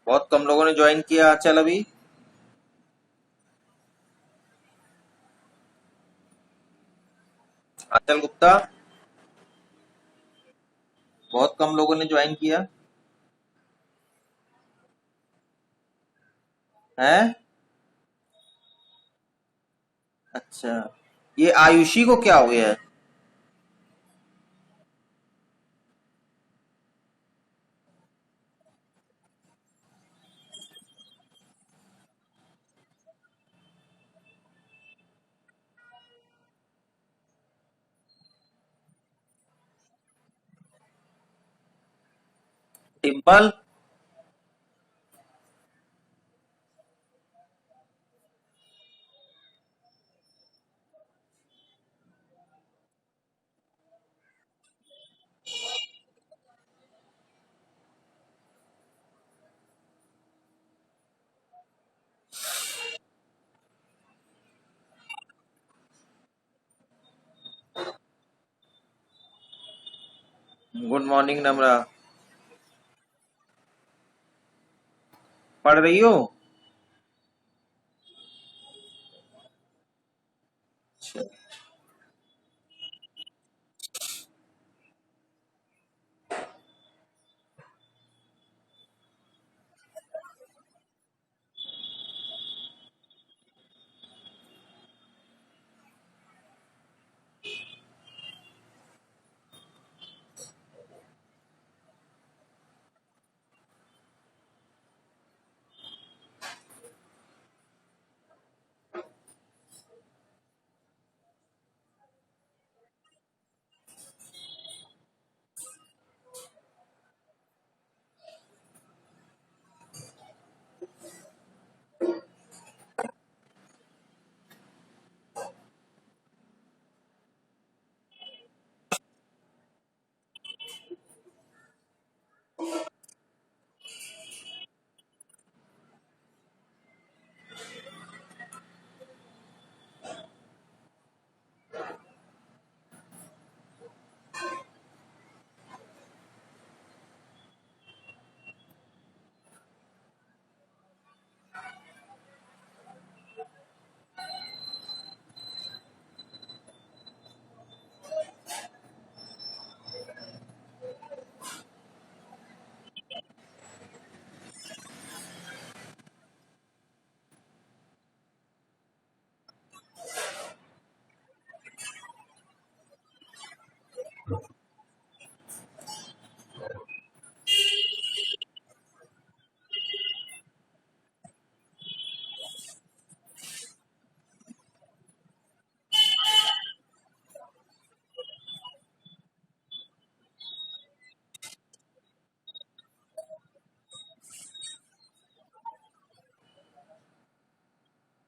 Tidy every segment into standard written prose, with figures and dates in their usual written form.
बहुत कम लोगों ने ज्वाइन किया चल अभी। आंचल गुप्ता, बहुत कम लोगों ने ज्वाइन किया है। अच्छा, ये आयुषी को क्या हो गया है? टिम्पल। गुड मॉर्निंग नम्रा। पढ़ रही हो? अच्छा।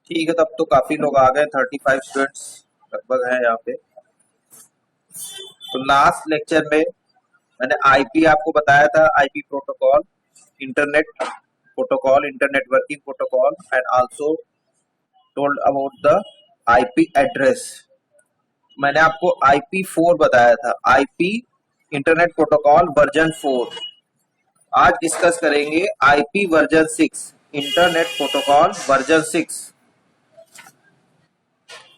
ठीक है, तब तो काफी लोग आ गए, 35 स्टूडेंट्स लगभग हैं यहाँ पे। तो लास्ट लेक्चर में मैंने आईपी आपको बताया था, IP protocol, internet protocol, internet working protocol, and also told about the IP address. मैंने आपको IP4 बताया था, आईपी इंटरनेट प्रोटोकॉल वर्जन 4। आज डिस्कस करेंगे IP version 6, internet protocol version 6।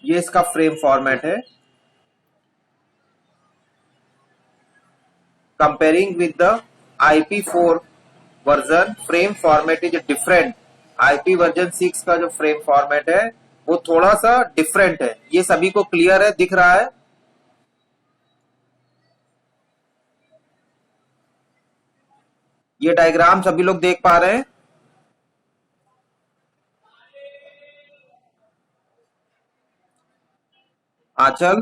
ये इसका फ्रेम फॉर्मेट है। Comparing with the IP4 version, frame format is different. IP version 6 का जो फ्रेम फॉर्मेट है वो थोड़ा सा डिफरेंट है। ये सभी को क्लियर है, दिख रहा है? ये डायग्राम सभी लोग देख पा रहे हैं? आंचल,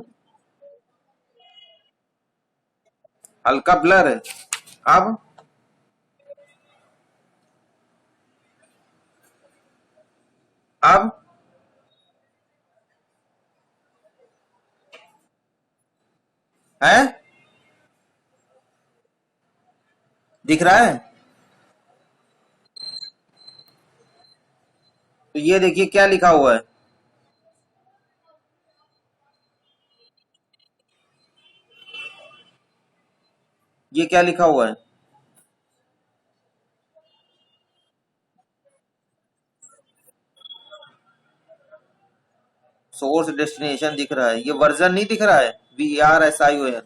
हल्का ब्लर है। अब अब है, दिख रहा है? तो ये देखिए क्या लिखा हुआ है। ये क्या लिखा हुआ है? सोर्स डेस्टिनेशन दिख रहा है, ये वर्जन नहीं दिख रहा है, VRSION।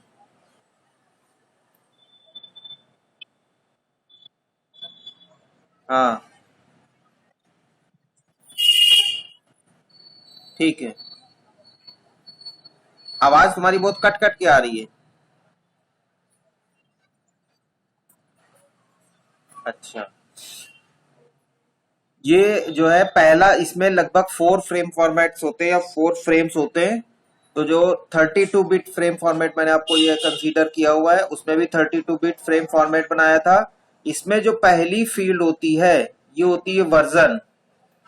हाँ ठीक है। आवाज तुम्हारी बहुत कट कट के आ रही है। अच्छा, ये जो है पहला, इसमें लगभग 4 फ्रेम फॉर्मेट्स होते हैं या 4 फ्रेम्स होते हैं। तो जो 32 बिट फ्रेम फॉर्मेट मैंने आपको ये कंसीडर किया हुआ है, उसमें भी 32 बिट फ्रेम फॉर्मेट बनाया था। इसमें जो पहली फील्ड होती है ये होती है वर्जन।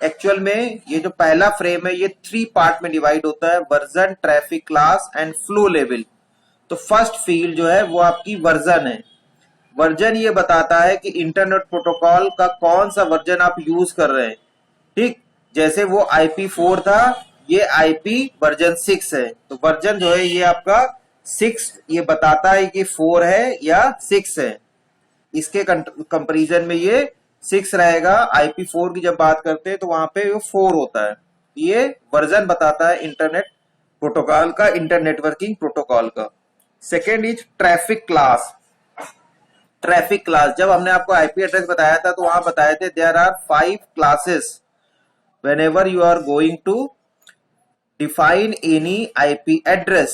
एक्चुअल में ये जो पहला फ्रेम है ये 3 पार्ट में डिवाइड होता है, version, traffic class and flow level. तो फर्स्ट फील्ड जो है वो आपकी वर्जन है। वर्जन ये बताता है कि इंटरनेट प्रोटोकॉल का कौन सा वर्जन आप यूज कर रहे हैं। ठीक, जैसे वो IP4 था, ये IP वर्जन 6 है। तो वर्जन जो है ये आपका 6 ये बताता है कि 4 है या 6 है। इसके कंपैरिजन में ये 6 रहेगा। IP4 की जब बात करते हैं तो वहां पे वो 4 होता है। ये वर्जन बताता है इंटरनेट प्रोटोकॉल का, इंटर नेटवर्किंग प्रोटोकॉल का। Second is traffic class. Traffic class, जब हमने आपको IP एड्रेस बताया था तो वहां बताए थे there are 5 classes whenever you are going to define any IP address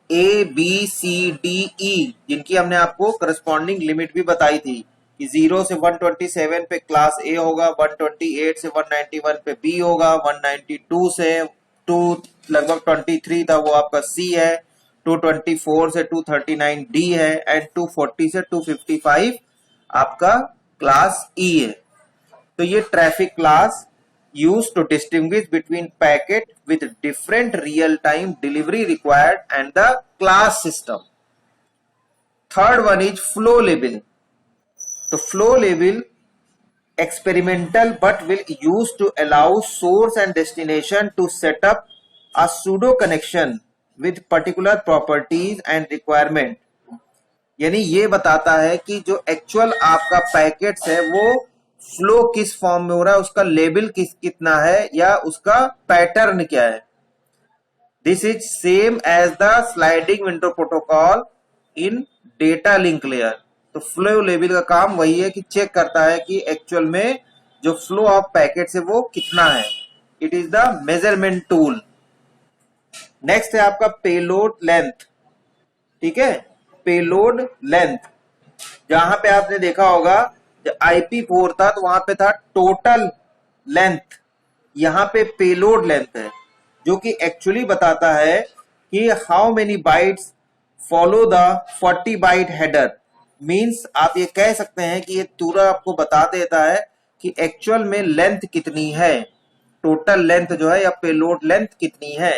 A B C D E, जिनकी हमने आपको करस्पॉन्डिंग लिमिट भी बताई थी कि 0 से 127 पे क्लास A होगा, 128 से 191 पे B होगा, 192 से 2 लगभग 23 था वो आपका C है, 224 से 239 D है एंड 240 से 255 आपका क्लास E है। तो ये traffic class used to distinguish between packet with different real-time delivery required and the class system. Third one is flow label. The flow label experimental but will use to allow source and destination to set up a pseudo connection with particular properties and requirement. यानी ये बताता है कि जो actual आपका packets है वो flow किस फॉर्म में हो रहा है, उसका लेवल कितना है या उसका पैटर्न क्या है। This is same as the sliding window protocol in data link layer. तो फ्लो लेवल का काम वही है कि चेक करता है कि एक्चुअल में जो फ्लो ऑफ पैकेट है वो कितना है। It is the measurement tool. Next है आपका पेलोड लेंथ। ठीक है, पेलोड लेंथ, जहां पे आपने देखा होगा जब IP4 था तो वहां पे था टोटल लेंथ, यहां पे पेलोड लेंथ है, जो कि एक्चुअली बताता है कि how many bytes follow the 40 byte header. Means आप ये कह सकते हैं कि ये पूरा आपको बता देता है कि एक्चुअल में लेंथ कितनी है, टोटल लेंथ जो है या पेलोड लेंथ कितनी है।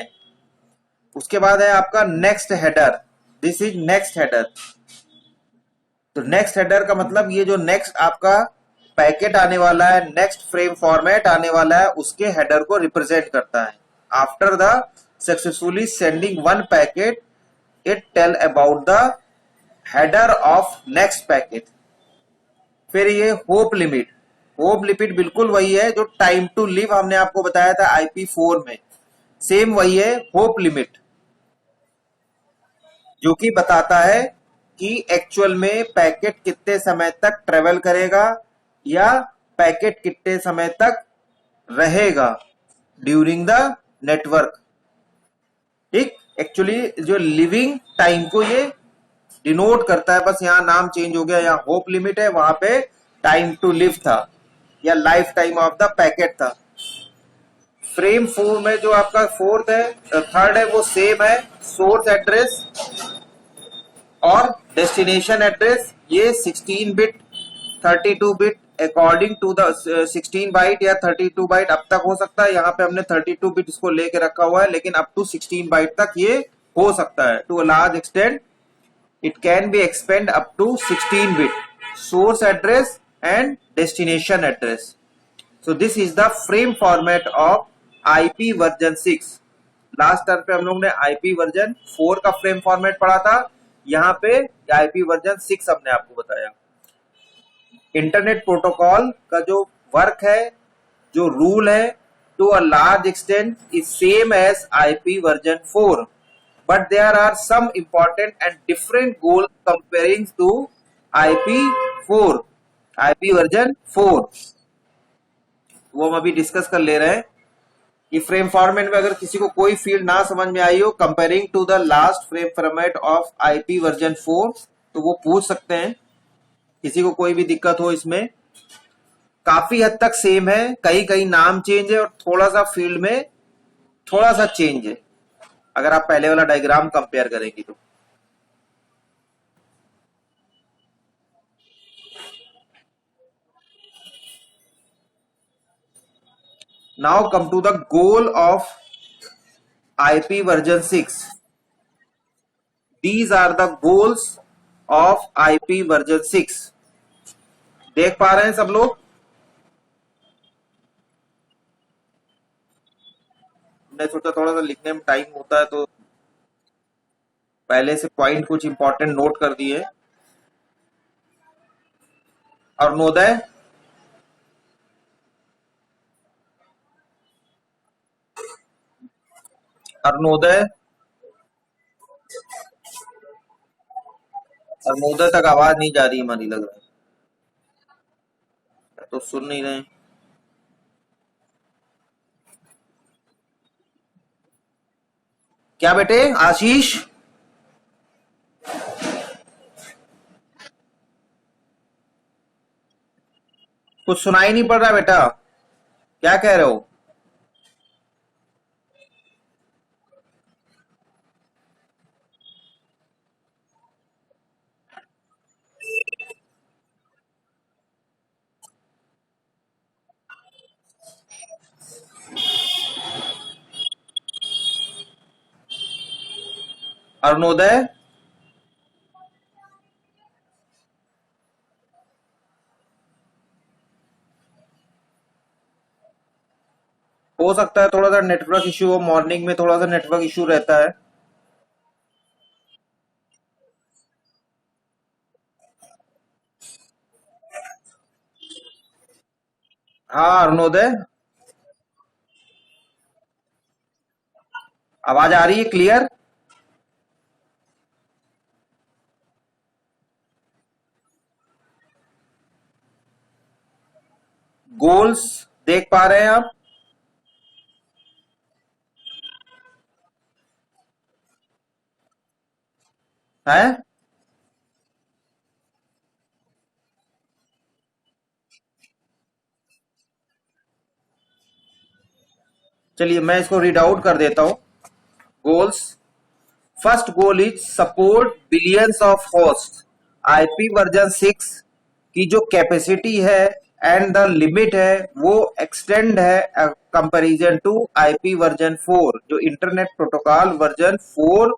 उसके बाद है आपका next header. This is next header. तो नेक्स्ट हेडर का मतलब ये जो नेक्स्ट आपका पैकेट आने वाला है, नेक्स्ट फ्रेम फॉर्मेट आने वाला है, उसके हेडर को रिप्रेजेंट करता है। After the successfully sending one packet it tell about the header of next packet. फिर ये होप लिमिट। होप लिमिट बिल्कुल वही है जो टाइम टू लिव हमने आपको बताया था IP4 में, सेम वही है होप लिमिट, जो कि बताता है कि एक्चुअल में पैकेट कितने समय तक ट्रेवल करेगा या पैकेट कितने समय तक रहेगा ड्यूरिंग द नेटवर्क। ठीक, एक्चुअली जो लिविंग टाइम को ये डिनोट करता है, बस यहां नाम चेंज हो गया, यहाँ होप लिमिट है, वहां पे टाइम टू लिव था या life time of the packet था। फ्रेम 4 में जो आपका फोर्थ है, थर्ड है, वो सेम है, सोर्स एड्रेस और डेस्टिनेशन एड्रेस। ये 16 bit 32 bit according to the 16 byte या 32 बाइट अब तक हो सकता है। यहाँ पे हमने 32 बिट इसको लेके रखा हुआ है, लेकिन अप टू 16 बाइट तक ये हो सकता है। To a large extent it can be expand up to 16 bit source address and destination address. So this is the frame format of IP version 6। Last term पे हम लोग ने IP वर्जन 4 का फ्रेम फॉर्मेट पढ़ा था, यहाँ पे IP version 6 हमने आपको बताया। इंटरनेट प्रोटोकॉल का जो वर्क है, जो रूल है, to a large extent is same as IP version 4, but there are some important and different goals comparing to IP4, IP version 4, वो हम अभी डिस्कस कर ले रहे हैं। ये फ्रेम फॉर्मेट में अगर किसी को कोई फील्ड ना समझ में आई हो comparing to the last frame format of IP version 4 तो वो पूछ सकते हैं, किसी को कोई भी दिक्कत हो इसमें। काफी हद तक सेम है, कहीं कहीं नाम चेंज है और थोड़ा सा फील्ड में थोड़ा सा चेंज है, अगर आप पहले वाला डायग्राम कंपेयर करेंगे तो। Now come to the goal of IP version 6. These are the goals of IP version 6. देख पा रहे हैं सब लोग? मैं सोचा थोड़ा सा लिखने में टाइम होता है तो पहले से पॉइंट कुछ इंपॉर्टेंट नोट कर दिए। अरुणोदय, अरुणोदय, अरुणोदय तक आवाज नहीं जा रही हमारी, लग रहा है तो सुन नहीं रहे। क्या बेटे? आशीष, कुछ सुनाई नहीं पड़ रहा बेटा, क्या कह रहे हो? अरुणोदय, हो सकता है थोड़ा सा नेटवर्क इश्यू हो, मॉर्निंग में थोड़ा सा नेटवर्क इश्यू रहता है। हाँ अरुणोदय, आवाज आ रही है क्लियर? गोल्स देख पा रहे हैं आप? हैं? चलिए मैं इसको रीड आउट कर देता हूं। Goals, first goal is support billions of host. IP version 6 की जो कैपेसिटी है एंड द लिमिट है वो एक्सटेंड है कंपैरिजन टू IP वर्जन 4, जो इंटरनेट प्रोटोकॉल वर्जन 4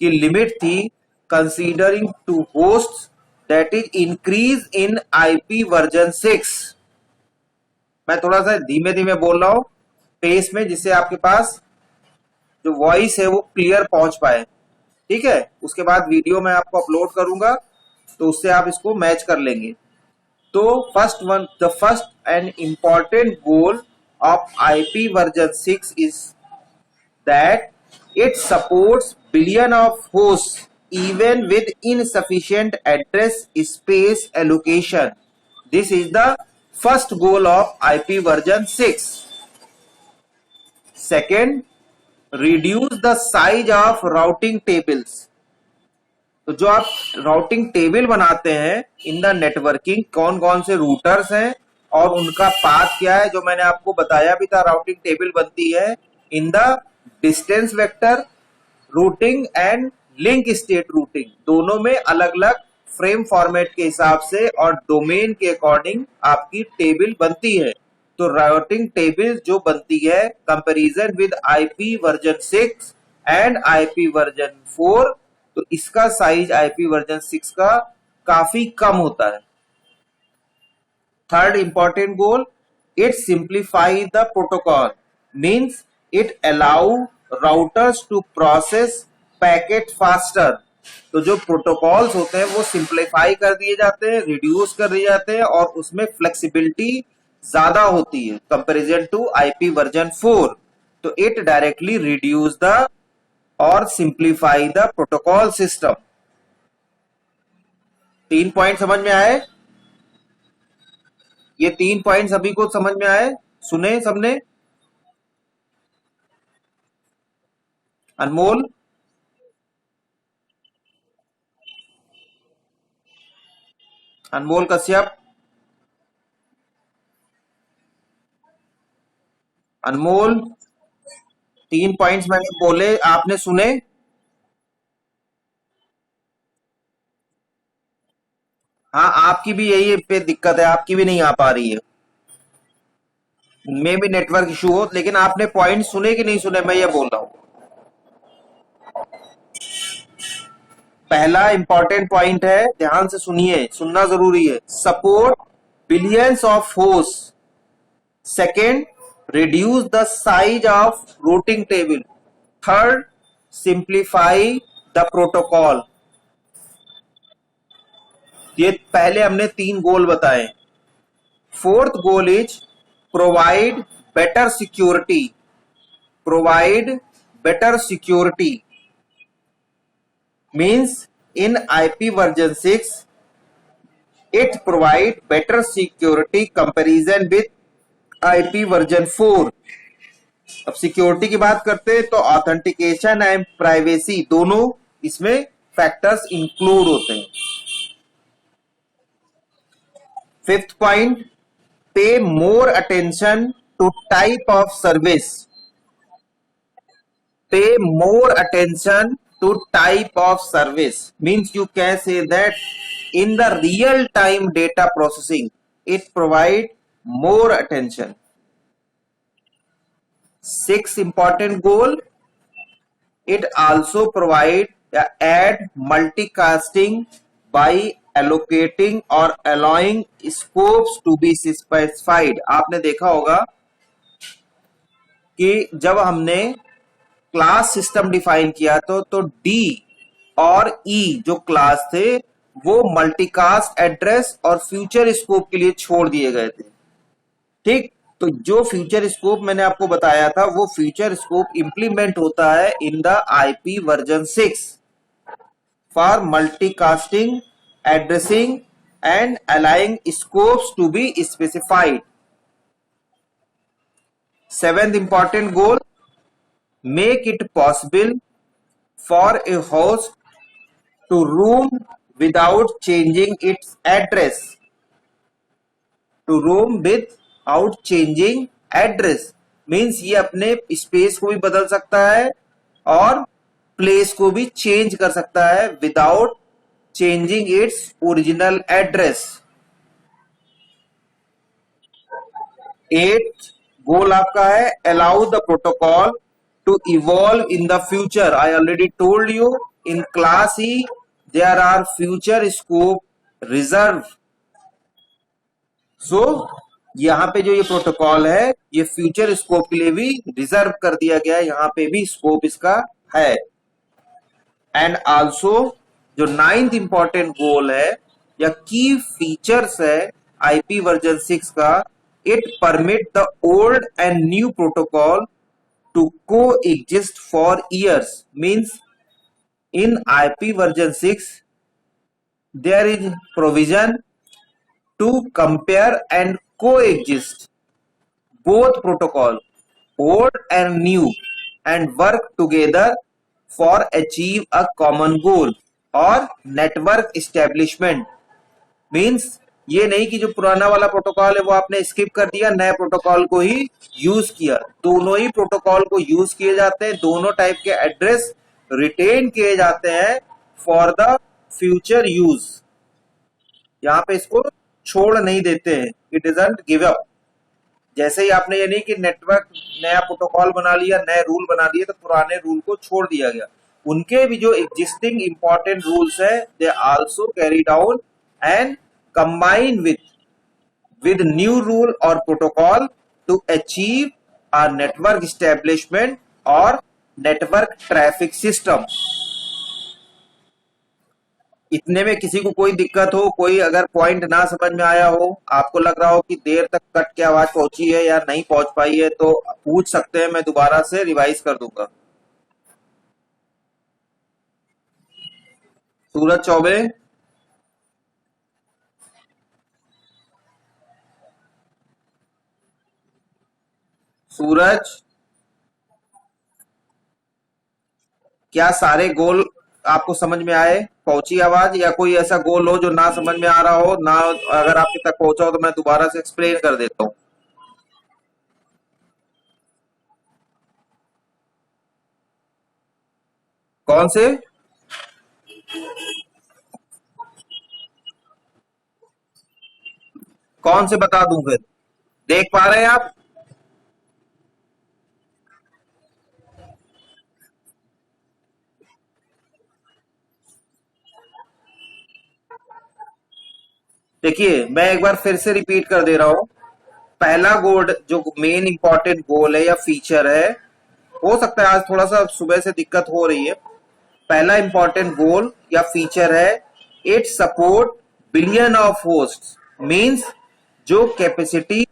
की लिमिट थी, considering to host that is increase in IP version 6। मैं थोड़ा सा धीमे धीमे बोल रहा हूं पेस में, जिससे आपके पास जो वॉइस है वो क्लियर पहुंच पाए, ठीक है? उसके बाद वीडियो मैं आपको अपलोड करूंगा तो उससे आप इसको मैच कर लेंगे। तो the first and important goal of IP version 6 is that it supports billion of host even with insufficient address space allocation. This is the first goal of IP version 6। Second, reduce the size of routing tables. तो जो आप routing table बनाते हैं in the networking, कौन कौन से routers हैं और उनका पाथ क्या है, जो मैंने आपको बताया भी था, राउटिंग टेबल बनती है in the distance vector routing and link state routing, दोनों में अलग अलग फ्रेम फॉर्मेट के हिसाब से और डोमेन के अकॉर्डिंग आपकी टेबल बनती है। तो राउटिंग टेबल जो बनती है comparison with IP version 6 and IP version 4, तो इसका साइज IP वर्जन 6 का काफी कम होता है। Third important goal, it simplify the protocol, means it allow routers to process packet faster. तो जो प्रोटोकॉल्स होते हैं वो सिंप्लीफाई कर दिए जाते हैं, रिड्यूस कर दिए जाते हैं और उसमें फ्लेक्सिबिलिटी ज्यादा होती है कंपेरिजन टू आईपी वर्जन 4, तो इट डायरेक्टली रिड्यूस द और simplify the protocol system. 3 point समझ में आए? ये 3 पॉइंट सभी को समझ में आए? सुने सबने? अनमोल, अनमोल कश्यप, अनमोल, 3 पॉइंट्स मैंने बोले, आपने सुने? हाँ, आपकी भी यही पे दिक्कत है, आपकी भी नहीं आ पा रही है। में भी नेटवर्क इशू हो, लेकिन आपने पॉइंट सुने कि नहीं सुने, मैं ये बोल रहा हूं। पहला इंपॉर्टेंट पॉइंट है, ध्यान से सुनिए, सुनना जरूरी है। Support billions of host. Second, reduce the size of routing table. Third, simplify the protocol. ये पहले हमने 3 गोल बताए। Fourth goal is provide better security. Provide better security means in IP version 6 it provide better security comparison with IP version 4। अब security की बात करते हैं तो ऑथेंटिकेशन एंड प्राइवेसी दोनों इसमें फैक्टर्स इंक्लूड होते हैं। Fifth point, pay more attention to type of service. pay more attention to type of service means you can say that in the real time data processing it provide more attention। Sixth important goal, it also provide add multicasting by allocating or allowing scopes to be specified। आपने देखा होगा कि जब हमने class system define किया तो D और ई जो क्लास थे वो मल्टीकास्ट एड्रेस और फ्यूचर स्कोप के लिए छोड़ दिए गए थे। ठीक, तो जो फ्यूचर स्कोप मैंने आपको बताया था वो फ्यूचर स्कोप इंप्लीमेंट होता है in the IP version 6 for multicasting, addressing and aligning scopes to be specified. Seventh important goal, make it possible for a host to roam without changing its address। to roam without changing address means ये अपने space को भी बदल सकता है और place को भी चेंज कर सकता है without changing its original address. 8th गोल आपका है allow the protocol to evolve in the future। I already told you in class E there are future scope reserve। so यहाँ पे जो ये प्रोटोकॉल है ये फ्यूचर स्कोप के लिए भी रिजर्व कर दिया गया है, यहाँ पे भी स्कोप इसका है। एंड आल्सो जो 9th इंपॉर्टेंट गोल है या की फीचर्स है आईपी वर्जन 6 का, it permit the old and new protocol to coexist for years means in IP version 6 there is provision to compare and coexist both protocol old and new and work together for achieve a common goal और network establishment means ये नहीं कि जो पुराना वाला protocol है वो आपने स्किप कर दिया, नए प्रोटोकॉल को ही यूज किया। दोनों ही प्रोटोकॉल को यूज किए जाते हैं, दोनों टाइप के एड्रेस रिटेन किए जाते हैं फॉर द फ्यूचर यूज। यहाँ पे इसको छोड़ नहीं देते हैं, इट डजंट गिव अप। जैसे ही आपने ये नहीं कि नेटवर्क नया प्रोटोकॉल बना लिया, नए रूल बना लिए तो पुराने रूल को छोड़ दिया गया। उनके भी जो एग्जिस्टिंग इंपॉर्टेंट रूल्स है they also carry down and combine with new rule or protocol to achieve a network establishment or network traffic system। इतने में किसी को कोई दिक्कत हो, कोई अगर पॉइंट ना समझ में आया हो, आपको लग रहा हो कि देर तक कट के आवाज पहुंची है या नहीं पहुंच पाई है, तो पूछ सकते हैं, मैं दोबारा से रिवाइज कर दूंगा। सूरज चौबे। सूरज, क्या सारे गोल आपको समझ में आए, पहुंची आवाज, या कोई ऐसा गोल हो जो ना समझ में आ रहा हो ना, अगर आपके तक पहुंचा हो तो मैं दोबारा से एक्सप्लेन कर देता हूं। कौन से? कौन से बता दूं फिर? देख पा रहे हैं आप? देखिए, मैं एक बार फिर से रिपीट कर दे रहा हूं। पहला गोल जो मेन इंपॉर्टेंट गोल है या फीचर है, हो सकता है आज थोड़ा सा सुबह से दिक्कत हो रही है। पहला इंपॉर्टेंट गोल या फीचर है, it support billion of host, means जो कैपेसिटी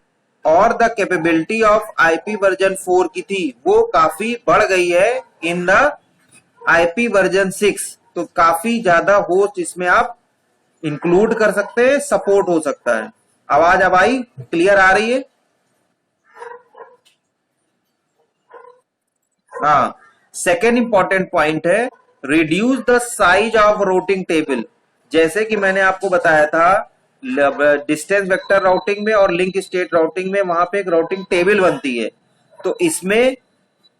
और the capability of IP version 4 की थी वो काफी बढ़ गई है इन द आईपी वर्जन 6। तो काफी ज्यादा होस्ट इसमें आप इंक्लूड कर सकते हैं, सपोर्ट हो सकता है। आवाज अब आई, क्लियर आ रही है? हाँ। सेकेंड इंपॉर्टेंट पॉइंट है, reduce the size of routing table. जैसे कि मैंने आपको बताया था, डिस्टेंस वेक्टर राउटिंग में और लिंक स्टेट राउटिंग में वहां पे एक राउटिंग टेबल बनती है। तो इसमें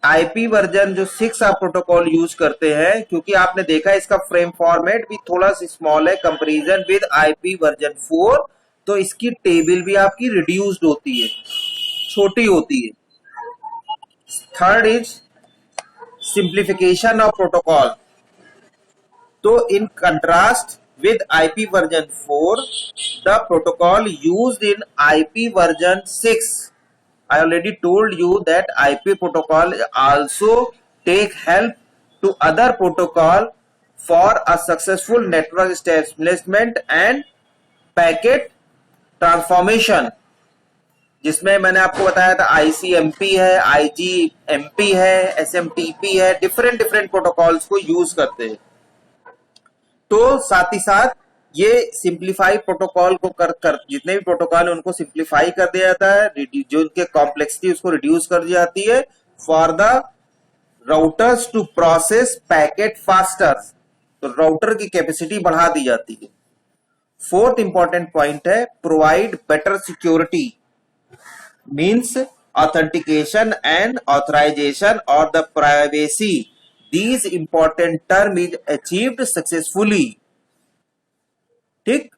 आईपी वर्जन जो 6 आप प्रोटोकॉल यूज करते हैं, क्योंकि आपने देखा इसका फ्रेम फॉर्मेट भी थोड़ा सा स्मॉल है कंपैरिजन विद आईपी वर्जन 4, तो इसकी टेबल भी आपकी रिड्यूस्ड होती है, छोटी होती है। Third is simplification of protocol. So in contrast with IP version 4, the protocol used in IP version 6, I already told you that IP protocol also take help to other protocol for a successful network establishment and packet transformation, जिसमें मैंने आपको बताया था ICMP है, IGMP है, SMTP है, different different protocols को use करते हैं। तो साथ ही साथ ये सिंप्लीफाई प्रोटोकॉल को कर जितने भी प्रोटोकॉल है उनको सिंप्लीफाई कर दिया जाता है, जो उनके कॉम्प्लेक्सिटी उसको रिड्यूस कर दी जाती है for the routers to process packet faster. तो राउटर की कैपेसिटी बढ़ा दी जाती है। फोर्थ इंपॉर्टेंट पॉइंट है, provide better security, means authentication and authorization or the privacy. These important term is achieved successfully. ठीक।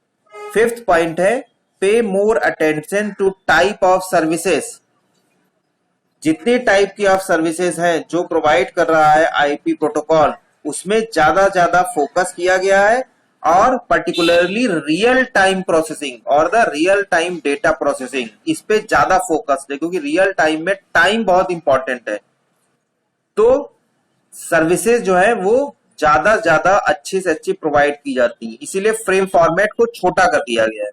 फिफ्थ पॉइंट है, pay more attention to type of services. जितनी टाइप की ऑफ सर्विसेज हैं जो provide कर रहा है आईपी प्रोटोकॉल, उसमें ज्यादा फोकस किया गया है, और पर्टिकुलरली रियल टाइम प्रोसेसिंग और the real time data processing, इस पे ज्यादा फोकस है, क्योंकि रियल टाइम में टाइम बहुत इंपॉर्टेंट है। तो सर्विसेज जो है वो ज्यादा अच्छी से अच्छी प्रोवाइड की जाती है, इसीलिए फ्रेम फॉर्मेट को छोटा कर दिया गया है।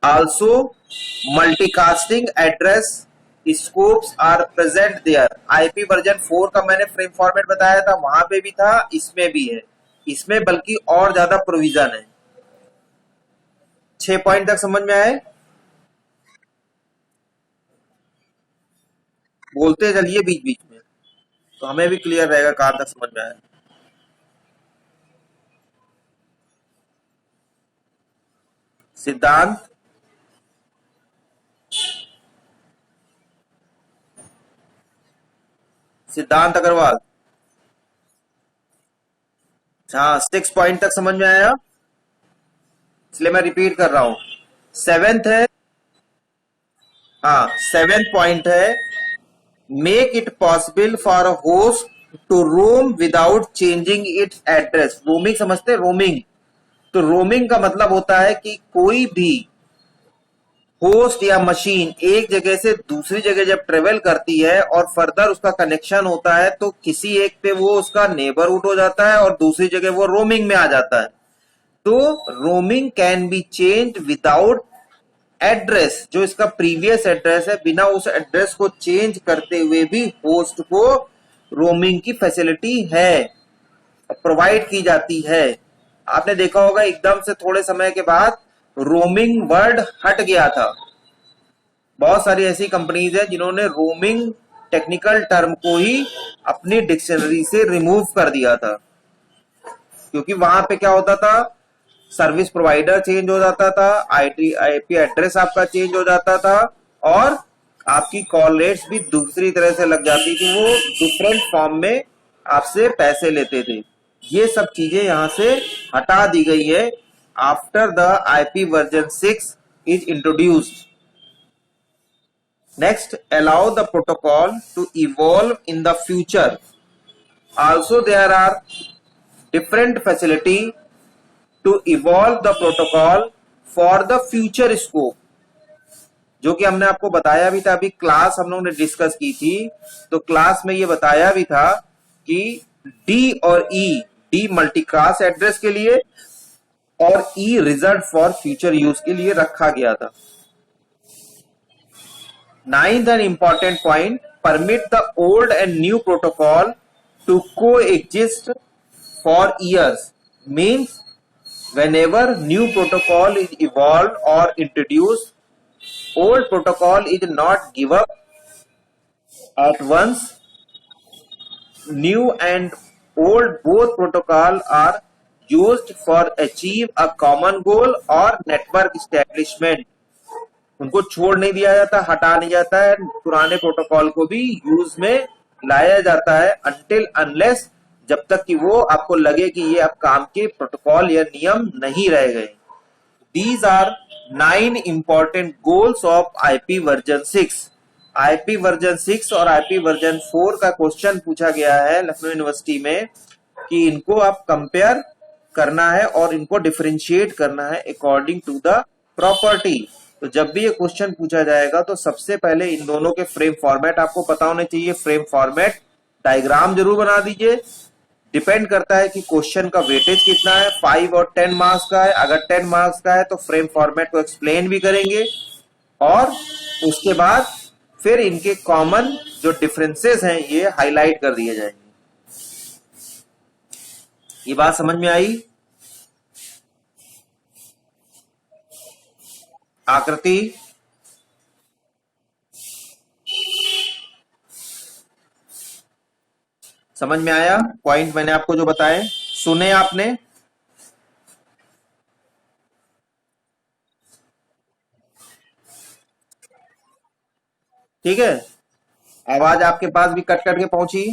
Also multicasting address scopes are present there. IP version 4 का मैंने फ्रेम फॉर्मेट बताया था, वहां पे भी था, इसमें भी है, इसमें बल्कि और ज्यादा प्रोविजन है। 6 पॉइंट तक समझ में आए? बोलते चलिए बीच बीच में, तो हमें भी क्लियर रहेगा कहां तक समझ में आया। सिद्धांत, सिद्धांत अग्रवाल। हाँ, 6 पॉइंट तक समझ में आया, इसलिए मैं रिपीट कर रहा हूं। सेवेंथ है, हाँ, सेवेंथ पॉइंट है, make it possible for a host to roam without changing its address. Roaming समझते हैं? रोमिंग, तो रोमिंग का मतलब होता है कि कोई भी होस्ट या मशीन एक जगह से दूसरी जगह जब ट्रेवल करती है और फर्दर उसका कनेक्शन होता है, तो किसी एक पे वो उसका नेबरहुड हो जाता है और दूसरी जगह वो रोमिंग में आ जाता है। तो roaming can be change without address, जो इसका प्रीवियस एड्रेस है बिना उस एड्रेस को चेंज करते हुए भी होस्ट को रोमिंग की फैसिलिटी है, प्रोवाइड की जाती है। आपने देखा होगा एकदम से थोड़े समय के बाद रोमिंग वर्ड हट गया था। बहुत सारी ऐसी कंपनीज है जिन्होंने रोमिंग टेक्निकल टर्म को ही अपनी डिक्शनरी से रिमूव कर दिया था, क्योंकि वहां पे क्या होता था, सर्विस प्रोवाइडर चेंज हो जाता था, आईपी एड्रेस आपका चेंज हो जाता था, और आपकी कॉल रेट्स भी दूसरी तरह से लग जाती थी, वो डिफरेंट फॉर्म में आपसे पैसे लेते थे। ये सब चीजें यहां से हटा दी गई है after the IP version 6 is introduced. Next, allow the protocol to evolve in the future. Also, there are different facility to evolve the protocol for the future scope, जो कि हमने आपको बताया भी था। अभी क्लास हम लोगों ने डिस्कस की थी, तो क्लास में ये बताया भी था कि डी और ई, डी मल्टीकास्ट एड्रेस के लिए और ई रिजर्व फॉर फ्यूचर यूज के लिए रखा गया था। Ninth and important point, permit the old and new protocol to coexist for years. Means whenever new protocol is evolved or introduced, old protocol is not give up at once. New and old both protocol are used for achieve a common goal or network establishment. उनको छोड़ नहीं दिया जाता, हटा नहीं जाता है, पुराने प्रोटोकॉल को भी यूज में लाया जाता है अनटिल अनलेस, जब तक कि वो आपको लगे कि ये अब काम के प्रोटोकॉल या नियम नहीं रह गए। These are 9 important goals of IP version 6। IP version 6 और आईपी वर्जन 4 का क्वेश्चन पूछा गया है लखनऊ यूनिवर्सिटी में कि इनको आप कंपेयर करना है और इनको डिफरेंशिएट करना है अकॉर्डिंग टू द प्रॉपर्टी। तो जब भी ये क्वेश्चन पूछा जाएगा तो सबसे पहले इन दोनों के फ्रेम फॉर्मेट आपको पता होने चाहिए। फ्रेम फॉर्मेट डायग्राम जरूर बना दीजिए। डिपेंड करता है कि क्वेश्चन का वेटेज कितना है, 5 और 10 मार्क्स का है। अगर 10 मार्क्स का है तो फ्रेम फॉर्मेट को एक्सप्लेन भी करेंगे और उसके बाद फिर इनके कॉमन जो डिफरेंसेस हैं ये हाईलाइट कर दिए जाएंगे। ये बात समझ में आई? आकृति समझ में आया? पॉइंट मैंने आपको जो बताए सुने आपने? ठीक है, आवाज आपके पास भी कट कट के पहुंची?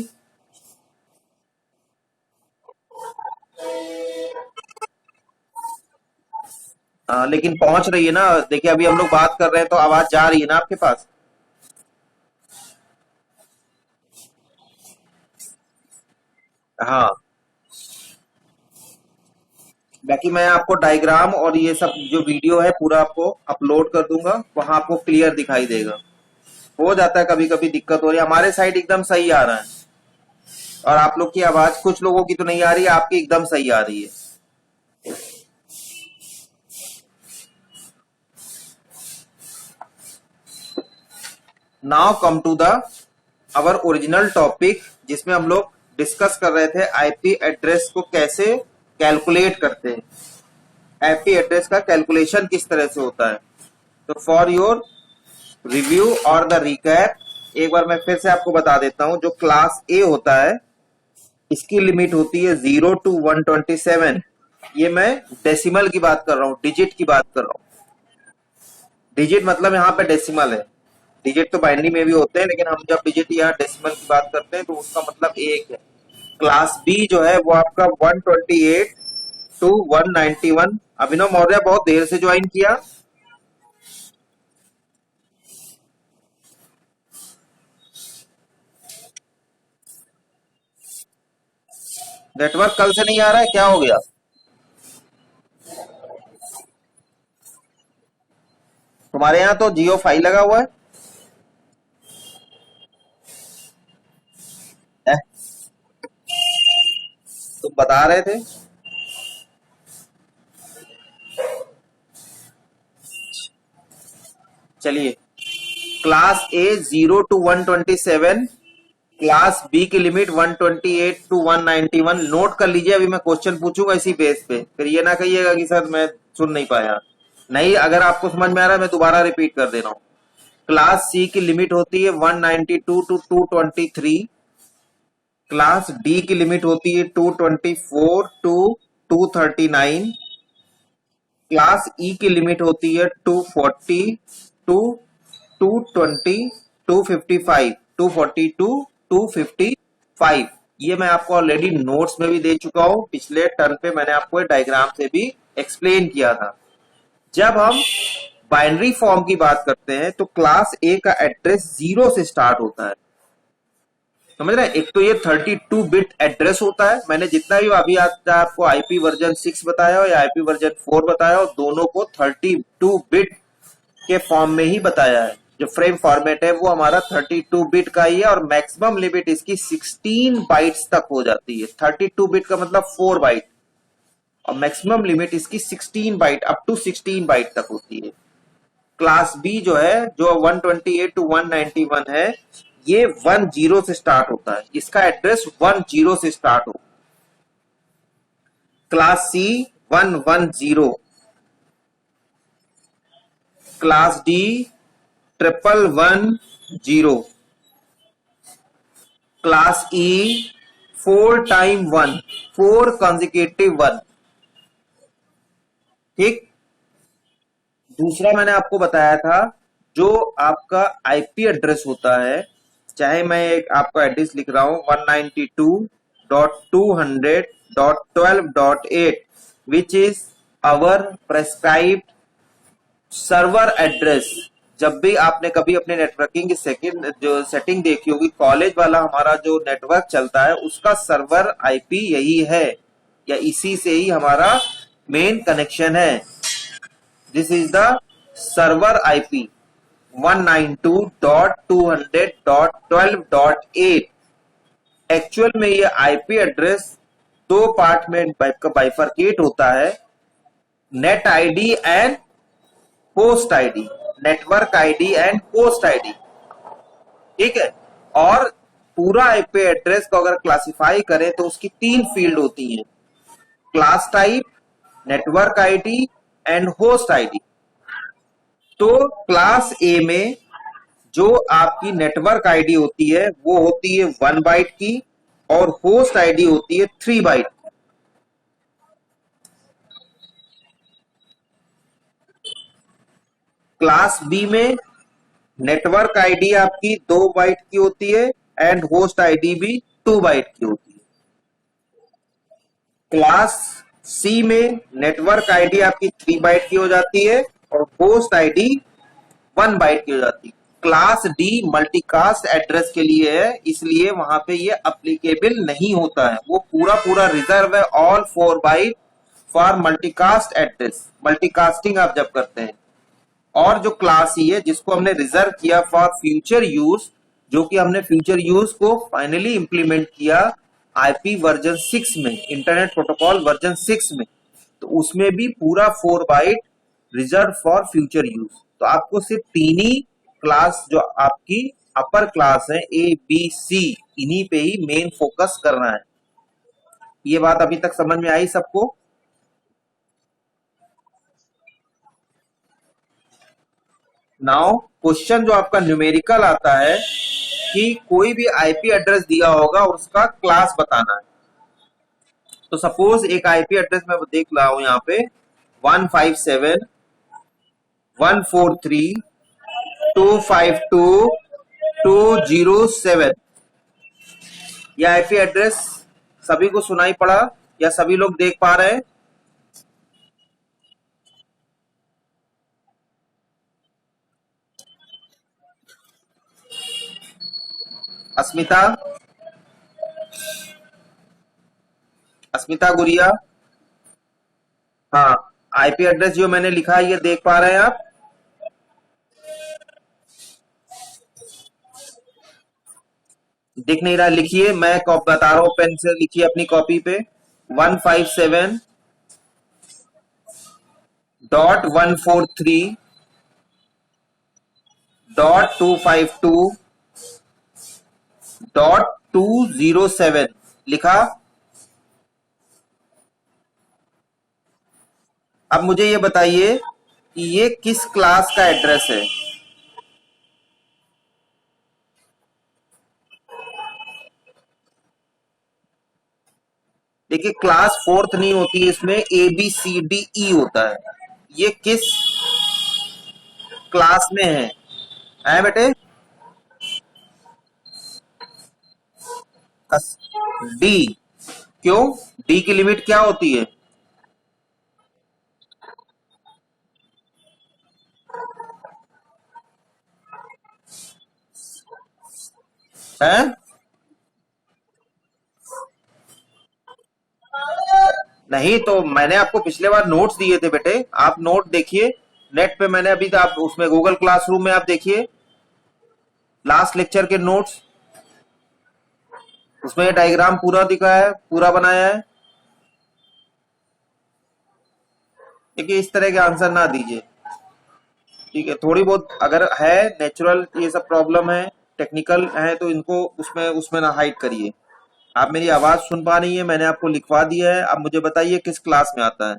लेकिन पहुंच रही है ना। देखिए अभी हम लोग बात कर रहे हैं तो आवाज जा रही है ना आपके पास? हाँ, बाकी मैं आपको डायग्राम और ये सब जो वीडियो है पूरा आपको अपलोड कर दूंगा, वहां आपको क्लियर दिखाई देगा। हो जाता है कभी कभी दिक्कत हो रही है, हमारे साइड एकदम सही आ रहा है और आप लोग की आवाज कुछ लोगों की तो नहीं आ रही है, आपकी एकदम सही आ रही है। Now come to the our original topic, जिसमें हम लोग डिस्कस कर रहे थे आईपी एड्रेस को कैसे कैलकुलेट करते हैं, आईपी एड्रेस का कैलकुलेशन किस तरह से होता है। तो फॉर योर रिव्यू और द रिकैप एक बार मैं फिर से आपको बता देता हूं। जो क्लास ए होता है इसकी लिमिट होती है 0 to 127। ये मैं डेसिमल की बात कर रहा हूं, डिजिट की बात कर रहा हूं। डिजिट मतलब यहाँ पे डेसिमल है। डिजिट तो बाइनरी में भी होते हैं, लेकिन हम जब डिजिट या डेसिमल की बात करते हैं तो उसका मतलब एक है। क्लास बी जो है वो आपका 128 to 191। अभिनव मौर्य बहुत देर से ज्वाइन किया। नेटवर्क कल से नहीं आ रहा है, क्या हो गया? तुम्हारे यहाँ तो जियो फाई लगा हुआ है। हैं? तुम बता रहे थे। चलिए, class A 0 to 127, class B की लिमिट 128 to 191। नोट कर लीजिए, अभी मैं क्वेश्चन पूछूंगा इसी बेस पे, फिर ये ना कहिएगा कि सर मैं सुन नहीं पाया। नहीं, अगर आपको समझ में आ रहा है मैं दोबारा रिपीट कर दे रहा हूँ। क्लास सी की लिमिट होती है 192 to 223, क्लास डी की लिमिट होती है 224 to 239, क्लास ई की लिमिट होती है 240 टू 220, 255, 240 टू 255। ये मैं आपको ऑलरेडी नोट्स में भी दे चुका हूं, पिछले टर्न पे मैंने आपको डायग्राम से भी एक्सप्लेन किया था। जब हम बाइनरी फॉर्म की बात करते हैं तो क्लास ए का एड्रेस 0 से स्टार्ट होता है, समझ रहे हैं। एक तो ये 32 बिट एड्रेस होता है, मैंने जितना भी अभी आपको आईपी वर्जन 6 बताया हो या आईपी वर्जन 4 बताया हो, दोनों को 32 बिट के फॉर्म में ही बताया है। जो फ्रेम फॉर्मेट है वो हमारा 32 बिट का ही है और मैक्सिमम लिमिट इसकी 16 बाइट्स तक हो जाती है। 32 बिट का मतलब 4 बाइट और मैक्सिमम लिमिट इसकी 16 बाइट, अप टू 16 बाइट तक होती है। क्लास बी जो है, जो 128 टू 191 है, ये 10 से स्टार्ट होता है, इसका एड्रेस 10 से स्टार्ट हो। Class C 110, class D 1110, class E 4 time 1, 4 consecutive 1। ठीक। दूसरा मैंने आपको बताया था, जो आपका आईपी एड्रेस होता है, चाहे मैं एक आपका एड्रेस लिख रहा हूं 192.200.12.8 which is our prescribed server address. जब भी आपने कभी अपने नेटवर्किंग की सेटिंग देखी होगी, कॉलेज वाला हमारा जो नेटवर्क चलता है उसका सर्वर आईपी यही है, या इसी से ही हमारा मेन कनेक्शन है। This is the server IP 192.200.12.8। Actual में ये आईपी एड्रेस दो पार्ट में बाइफरकेट होता है, net ID and host ID, network ID and host ID. ठीक है। और पूरा आईपी एड्रेस को अगर क्लासिफाई करें तो उसकी 3 फील्ड होती हैं, class type, network ID and host ID. तो क्लास ए में जो आपकी नेटवर्क आईडी होती है वो होती है 1 बाइट की और होस्ट आईडी होती है 3 बाइट। क्लास बी में नेटवर्क आईडी आपकी 2 बाइट की होती है एंड होस्ट आईडी भी 2 बाइट की होती है। क्लास सी में नेटवर्क आईडी आपकी 3 बाइट की हो जाती है और होस्ट आईडी 1 बाइट की हो जाती है। क्लास डी मल्टीकास्ट एड्रेस के लिए है, इसलिए वहां पे ये अप्लीकेबल नहीं होता है, वो पूरा रिजर्व है, all 4 byte for multicast address, multicasting आप जब करते हैं। और जो क्लास ई है जिसको हमने रिजर्व किया फॉर फ्यूचर यूज, जो कि हमने फ्यूचर यूज को फाइनली इंप्लीमेंट किया आईपी वर्जन 6 में, इंटरनेट प्रोटोकॉल वर्जन 6 में, तो उसमें भी पूरा 4 byte reserve for future use. तो आपको सिर्फ 3 ही क्लास जो आपकी अपर क्लास है ए बी सी, इन्हीं पे ही मेन फोकस करना है। ये बात अभी तक समझ में आई सबको? नाउ क्वेश्चन जो आपका न्यूमेरिकल आता है कि कोई भी आईपी एड्रेस दिया होगा और उसका क्लास बताना है। तो सपोज एक आईपी एड्रेस मैं देख रहा हूं यहाँ पे 157.143.252.207। यह आईपी एड्रेस सभी को सुनाई पड़ा या सभी लोग देख पा रहे हैं? अस्मिता, अस्मिता गुड़िया, हाँ, आईपी एड्रेस जो मैंने लिखा है ये देख पा रहे हैं आप? दिख नहीं रहा? लिखिए, मैं बता रहा हूं, पेन से लिखिए अपनी कॉपी पे 157.143 .252.207 लिखा। अब मुझे ये बताइए कि ये किस क्लास का एड्रेस है। देखिए क्लास फोर्थ नहीं होती है, इसमें ABCDE होता है। ये किस क्लास में है बेटे? डी। क्यों? डी की लिमिट क्या होती है? हैं? नहीं तो मैंने आपको पिछले बार नोट्स दिए थे बेटे, आप नोट देखिए नेट पे। मैंने अभी तो आप उसमें गूगल क्लासरूम में आप देखिए लास्ट लेक्चर के नोट्स, उसमें ये डायग्राम पूरा दिखा है, पूरा बनाया है। देखिए इस तरह के आंसर ना दीजिए, ठीक है? थोड़ी बहुत अगर है नेचुरल ये सब प्रॉब्लम है, टेक्निकल है, तो इनको उसमें उसमें ना हाइड करिए। आप मेरी आवाज सुन पा रही है, मैंने आपको लिखवा दिया है। अब मुझे बताइए किस क्लास में आता है।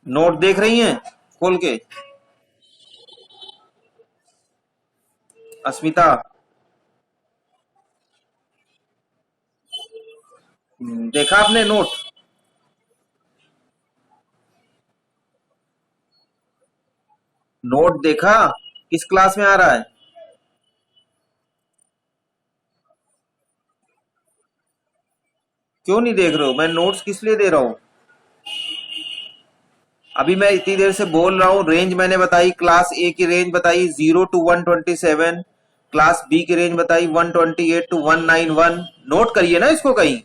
नोट देख रही हैं खोल के? अस्मिता, देखा आपने नोट? नोट देखा किस क्लास में आ रहा है? क्यों नहीं देख रहे हो? मैं नोट्स किस लिए दे रहा हूं? अभी मैं इतनी देर से बोल रहा हूं, रेंज मैंने बताई, क्लास ए की रेंज बताई 0 to 127, क्लास बी की रेंज बताई 128 to 191। नोट करिए ना इसको कहीं।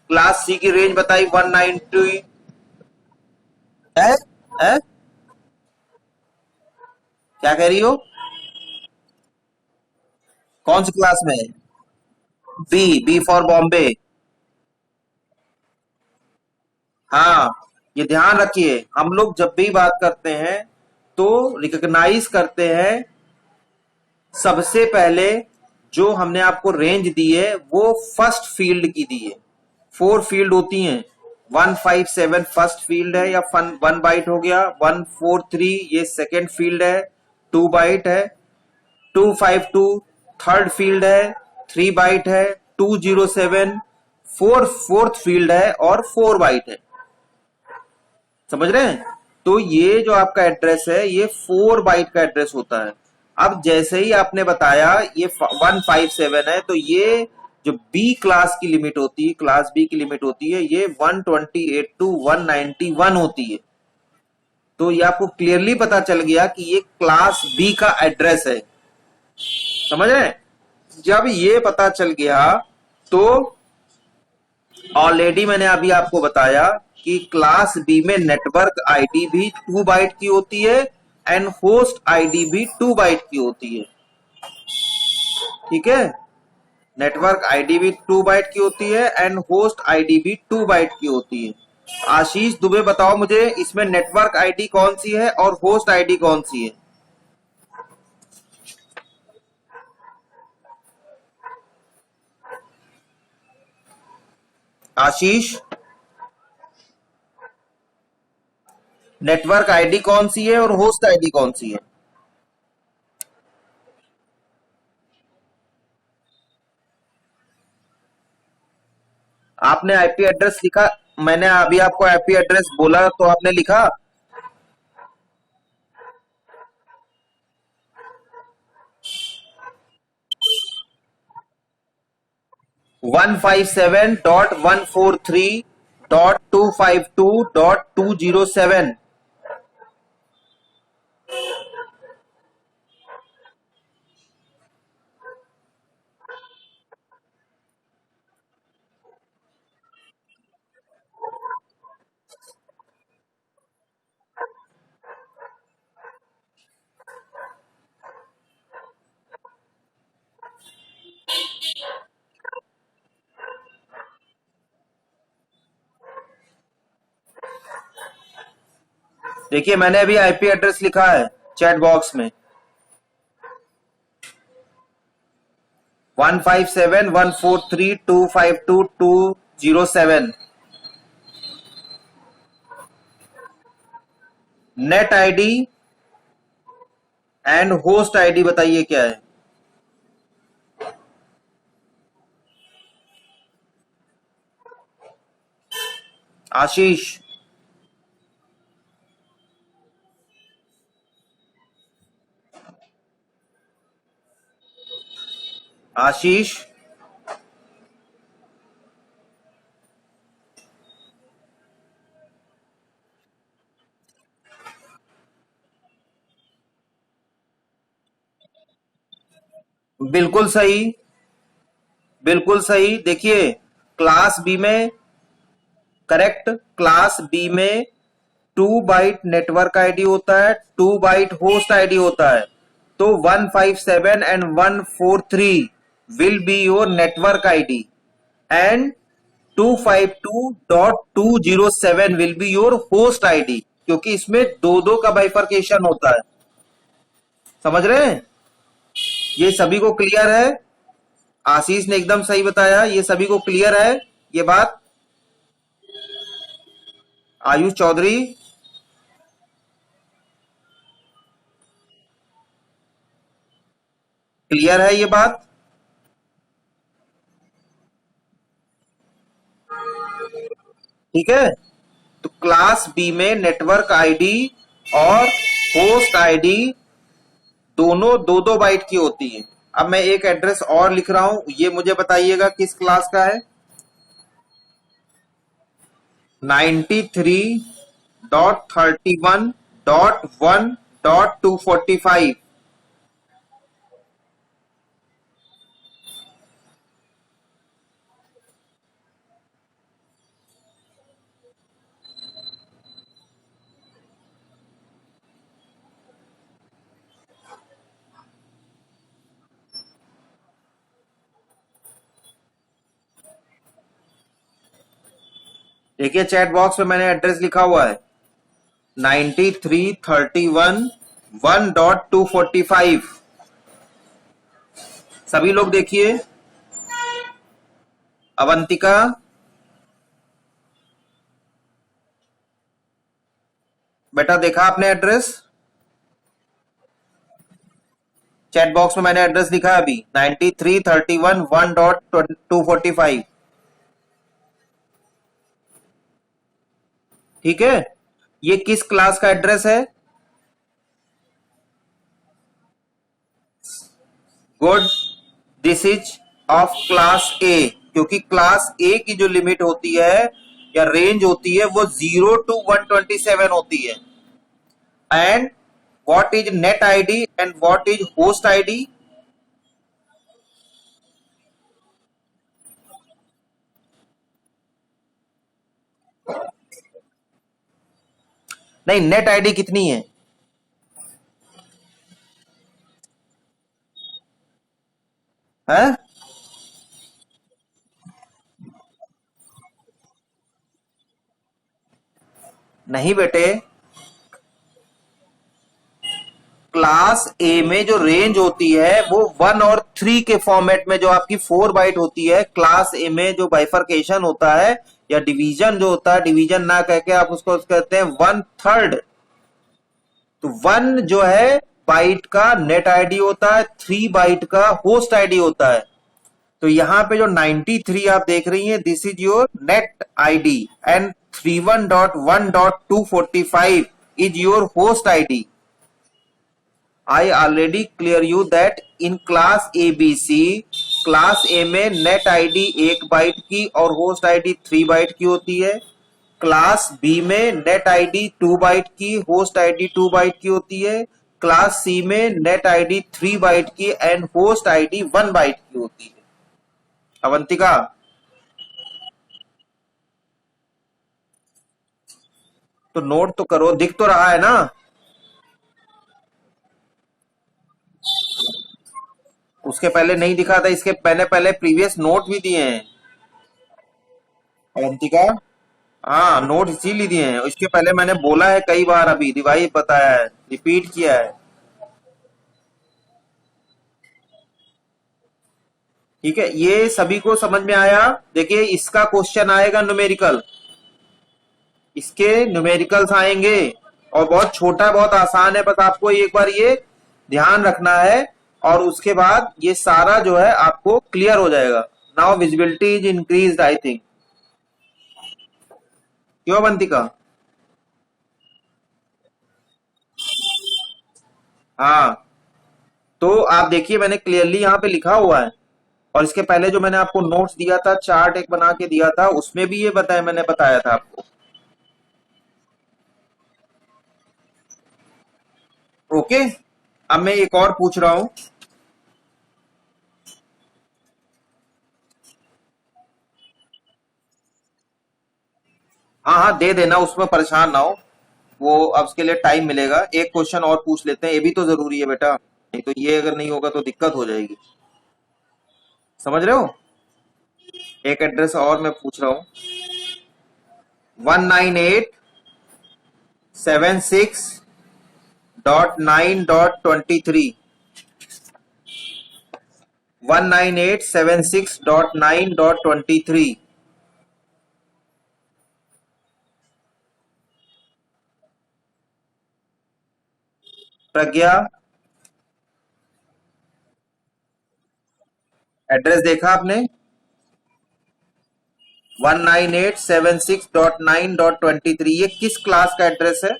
क्लास सी की रेंज बताई 190। है? है? क्या कह रही हो? कौन सी क्लास में है? B, B for Bombay. हाँ, ये ध्यान रखिए, हम लोग जब भी बात करते हैं तो रिकॉग्नाइज करते हैं सबसे पहले। जो हमने आपको रेंज दी है वो फर्स्ट फील्ड की दी है। 4 फील्ड होती हैं। 157 फर्स्ट फील्ड है या 1 बाइट हो गया। 143 ये सेकेंड फील्ड है, 2 बाइट है। 252 थर्ड फील्ड है, 3 बाइट है। 207 फोर्थ फील्ड है और 4 बाइट है। समझ रहे हैं? तो ये जो आपका एड्रेस है ये 4 बाइट का एड्रेस होता है। अब जैसे ही आपने बताया ये 157 है, तो ये जो बी क्लास की लिमिट होती है, क्लास बी की लिमिट होती है, ये 128 to 191 होती है। तो ये आपको क्लियरली पता चल गया कि ये क्लास बी का एड्रेस है। समझ रहे हैं? जब ये पता चल गया तो ऑलरेडी मैंने अभी आपको बताया कि क्लास बी में नेटवर्क आईडी भी 2 बाइट की होती है एंड होस्ट आईडी भी 2 बाइट की होती है। ठीक है? नेटवर्क आईडी भी 2 बाइट की होती है एंड होस्ट आईडी भी 2 बाइट की होती है। आशीष दुबे बताओ मुझे, इसमें नेटवर्क आईडी कौन सी है और होस्ट आईडी कौन सी है? आशीष, नेटवर्क आईडी कौन सी है और होस्ट आईडी कौन सी है? आपने आईपी एड्रेस लिखा? मैंने अभी आपको आईपी एड्रेस बोला तो आपने लिखा? 157.143.252.207। देखिए मैंने अभी आईपी एड्रेस लिखा है चैट बॉक्स में 157.143.252.207। Net ID and host ID बताइए क्या है। आशीष, आशीष, बिल्कुल सही, बिल्कुल सही। देखिए क्लास बी में, करेक्ट, क्लास बी में 2 बाइट नेटवर्क आईडी होता है, 2 बाइट होस्ट आईडी होता है। तो 157 and 143 will be your network ID and 252.207 will be your host ID, क्योंकि इसमें दो दो का बाइफर्केशन होता है। समझ रहे हैं? ये सभी को क्लियर है? आशीष ने एकदम सही बताया, ये सभी को क्लियर है ये बात? आयुष चौधरी, क्लियर है ये बात? ठीक है। तो क्लास बी में नेटवर्क आईडी और होस्ट आईडी दोनों दो दो बाइट की होती है। अब मैं एक एड्रेस और लिख रहा हूं, ये मुझे बताइएगा किस क्लास का है। 93.31.1.245। देखिए चैट बॉक्स में मैंने एड्रेस लिखा हुआ है 93.31.1.245। सभी लोग देखिए। अवंतिका, बेटा देखा आपने एड्रेस? चैट बॉक्स में मैंने एड्रेस लिखा है अभी 93.31.1.245। ठीक है। ये किस क्लास का एड्रेस है? Good, this is of class ए, क्योंकि क्लास ए की जो लिमिट होती है या रेंज होती है वो 0 to 127 होती है। And what is net ID and what is host ID? नहीं, नेट आईडी कितनी है? है? नहीं बेटे, क्लास ए में जो रेंज होती है वो 1 और 3 के फॉर्मेट में, जो आपकी 4 बाइट होती है। क्लास ए में जो बाइफर्केशन होता है या डिवीजन जो होता है, डिवीजन ना कह के आप उसको कहते हैं 1/3। तो 1 जो है बाइट का नेट आईडी होता है, 3 बाइट का होस्ट आईडी होता है। तो यहां पे जो 93 आप देख रही हैं, this is your net ID and 31.1.245 is your host ID. I already clear you that in class ABC, class ए में नेट आईडी 1 बाइट की और होस्ट आईडी 3 बाइट की होती है। क्लास बी में नेट आईडी 2 बाइट की, होस्ट आईडी 2 बाइट की होती है। क्लास सी में नेट आईडी 3 बाइट की एंड होस्ट आईडी 1 बाइट की होती है। अवंतिका, तो नोट तो करो, दिख तो रहा है ना? उसके पहले नहीं दिखा था, इसके मैंने पहले प्रीवियस नोट भी दिए हैं। अवंतिका, हाँ, नोट इसीलिए दिए हैं। इसके पहले मैंने बोला है कई बार, अभी रिवाइज बताया है, रिपीट किया है। ठीक है, ये सभी को समझ में आया। देखिए इसका क्वेश्चन आएगा न्यूमेरिकल, इसके न्यूमेरिकल्स आएंगे, और बहुत छोटा बहुत आसान है, बस आपको एक बार ये ध्यान रखना है, और उसके बाद ये सारा जो है आपको क्लियर हो जाएगा। Now visibility is increase I think, क्यों बंतिका? हाँ, तो आप देखिए मैंने क्लियरली यहाँ पे लिखा हुआ है, और इसके पहले जो मैंने आपको नोट्स दिया था, चार्ट एक बना के दिया था, उसमें भी ये बताया, मैंने बताया था आपको। ओके, अब मैं एक और पूछ रहा हूं। हाँ हाँ, दे देना, उसमें परेशान ना हो, वो अब उसके लिए टाइम मिलेगा। एक क्वेश्चन और पूछ लेते हैं, ये भी तो जरूरी है बेटा, नहीं तो ये अगर नहीं होगा तो दिक्कत हो जाएगी। समझ रहे हो? एक एड्रेस और मैं पूछ रहा हूँ, 19876.9.23। 19876.9.23। प्रज्ञा, एड्रेस देखा आपने? 19876.9.23, ये किस क्लास का एड्रेस है?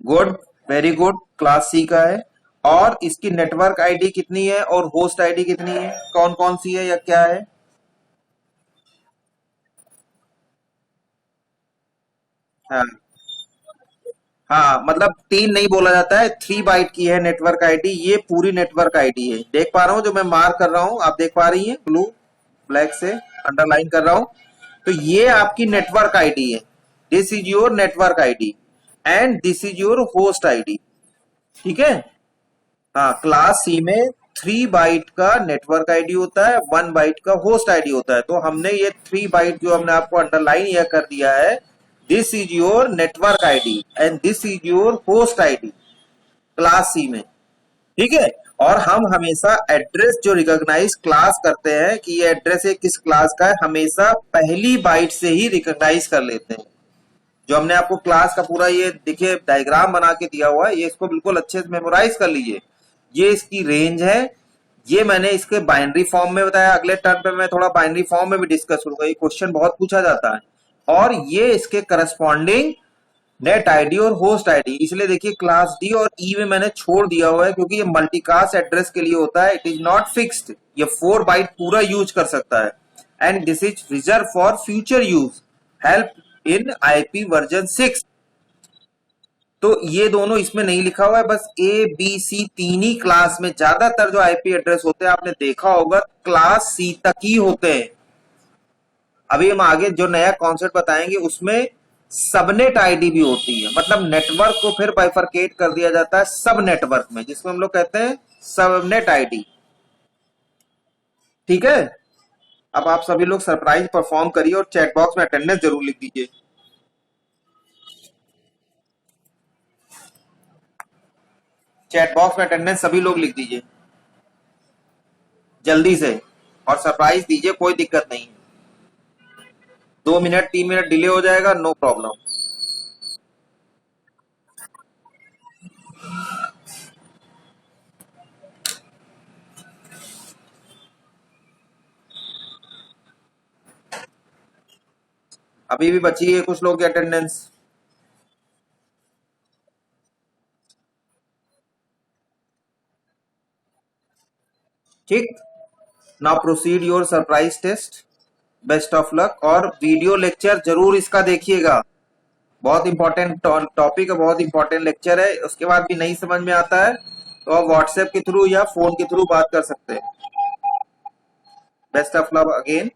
Good, very good, class C का है। और इसकी नेटवर्क आईडी कितनी है और होस्ट आईडी कितनी है, कौन कौन सी है या क्या है? हाँ हाँ, मतलब तीन नहीं बोला जाता है, 3 बाइट की है नेटवर्क आईडी, ये पूरी नेटवर्क आईडी है। देख पा रहा हूं जो मैं मार्क कर रहा हूं, आप देख पा रही हैं, ब्लू ब्लैक से अंडरलाइन कर रहा हूं। तो ये आपकी नेटवर्क आईडी है, this is your network ID, and this is your host ID. ठीक है? हाँ, क्लास सी में 3 बाइट का नेटवर्क आईडी होता है, 1 बाइट का होस्ट आईडी होता है। तो हमने ये 3 बाइट जो हमने आपको अंडरलाइन यह कर दिया है, this is your network ID and this is your host ID, class C में। ठीक है? और हम हमेशा एड्रेस जो रिकॉग्नाइज क्लास करते हैं कि ये एड्रेस है किस क्लास का है, हमेशा पहली बाइट से ही रिकॉग्नाइज कर लेते हैं। जो हमने आपको क्लास का पूरा ये देखिए डायग्राम बना के दिया हुआ है, ये इसको बिल्कुल अच्छे से मेमोराइज कर लीजिए। ये इसकी रेंज है, ये मैंने इसके बाइनरी फॉर्म में बताया, अगले टर्न पे मैं थोड़ा बाइनरी फॉर्म में भी डिस्कस करूंगा, ये क्वेश्चन बहुत पूछा जाता है। और ये इसके करस्पॉन्डिंग नेट आईडी और होस्ट आईडी, इसलिए देखिए क्लास डी और ई में मैंने छोड़ दिया हुआ है, क्योंकि ये मल्टीकास्ट एड्रेस के लिए होता है, इट इज नॉट फिक्स्ड, ये 4 बाइट पूरा यूज कर सकता है, and this is reserve for future use, help in IP version 6। तो ये दोनों इसमें नहीं लिखा हुआ है, बस ए बी सी तीन ही क्लास में, ज्यादातर जो आईपी एड्रेस होते हैं आपने देखा होगा क्लास सी तक ही होते हैं। अभी हम आगे जो नया कॉन्सेप्ट बताएंगे उसमें सबनेट आईडी भी होती है, मतलब नेटवर्क को फिर बाइफरकेट कर दिया जाता है सब नेटवर्क में, जिसको हम लोग कहते हैं सबनेट आईडी। ठीक है? अब आप सभी लोग सरप्राइज परफॉर्म करिए और चैट बॉक्स में अटेंडेंस जरूर लिख दीजिए। चैट बॉक्स में अटेंडेंस सभी लोग लिख दीजिए जल्दी से, और सरप्राइज दीजिए, कोई दिक्कत नहीं है। 2 मिनट 3 मिनट डिले हो जाएगा, नो प्रॉब्लम। अभी भी बची है कुछ लोग की अटेंडेंस। ठीक, now proceed your surprise test, best of luck. और वीडियो लेक्चर जरूर इसका देखिएगा, बहुत इंपॉर्टेंट टॉपिक है, बहुत इंपॉर्टेंट लेक्चर है। उसके बाद भी नहीं समझ में आता है तो आप व्हाट्सएप के थ्रू या फोन के थ्रू बात कर सकते हैं। Best of luck again.